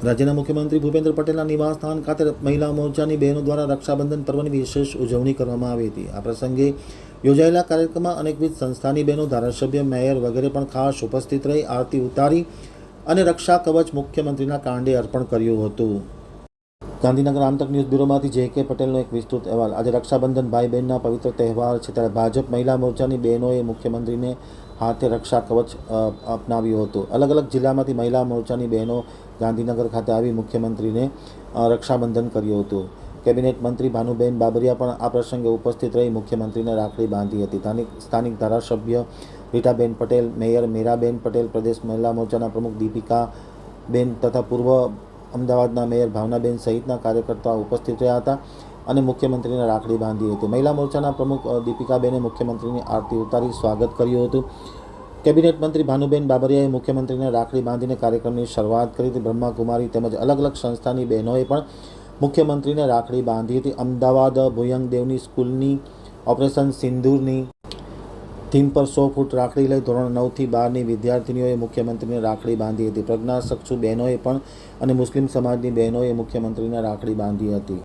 રાજ્યના મુખ્યમંત્રી ભૂપેન્દ્ર પટેલના નિવાસસ્થાન ખાતે મહિલા મોરચાની બહેનો દ્વારા રક્ષાબંધન પર્વની વિશેષ ઉજવણી કરવામાં આવી હતી। આ પ્રસંગે યોજાયેલા કાર્યક્રમમાં અનેકવિધ સંસ્થાની બહેનો, ધારાસભ્ય, મેયર વગેરે પણ ખાસ ઉપસ્થિત રહી આરતી ઉતારી અને રક્ષા કવચ મુખ્યમંત્રીના કાંડે અર્પણ કર્યું હતું। ગાંધીનગર આમતક ન્યૂઝ બ્યુરોમાંથી જે.કે. પટેલનો એક વિસ્તૃત અહેવાલ। આજે રક્ષાબંધન ભાઈ બહેનના પવિત્ર તહેવાર છે, ત્યારે ભાજપ મહિલા મોરચાની બહેનોએ મુખ્યમંત્રીને હાથે રક્ષા કવચ અપનાવ્યું હતું। અલગ અલગ જિલ્લામાંથી મહિલા મોરચાની બહેનો ગાંધીનગર ખાતે આવી મુખ્યમંત્રીને રક્ષાબંધન કર્યું હતું। કેબિનેટ મંત્રી ભાનુબેન બાબરિયા પણ આ પ્રસંગે ઉપસ્થિત રહી મુખ્યમંત્રીને રાખડી બાંધી હતી। સ્થાનિક ધારાસભ્ય રીટાબેન પટેલ, મેયર મીરાબેન પટેલ, પ્રદેશ મહિલા મોરચાના પ્રમુખ દીપિકાબેન તથા પૂર્વ અમદાવાદના મેયર ભાવનાબેન સહિતના કાર્યકર્તાઓ ઉપસ્થિત રહ્યા હતા અને મુખ્યમંત્રીને રાખડી બાંધી હતી। મહિલા મોરચાના પ્રમુખ દીપિકાબેને મુખ્યમંત્રીની આરતી ઉતારી સ્વાગત કર્યું હતું। કેબિનેટ મંત્રી ભાનુબેન બાબરિયાએ મુખ્યમંત્રીને રાખડી બાંધીને કાર્યક્રમની શરૂઆત કરી હતી। બ્રહ્માકુમારી તેમજ અલગ અલગ સંસ્થાની બહેનોએ પણ મુખ્યમંત્રીને રાખડી બાંધી હતી। અમદાવાદ ભુયંગ દેવની સ્કૂલની ઓપરેશન સિંદૂરની થીમ પર 100 ફૂટ રાખડી લઈ ધોરણ 9 થી 12ની વિદ્યાર્થીનીઓએ મુખ્યમંત્રીને રાખડી બાંધી હતી। પ્રજ્ઞાચક્ષુ બહેનોએ પણ અને મુસ્લિમ સમાજની બહેનોએ મુખ્યમંત્રીને રાખડી બાંધી હતી।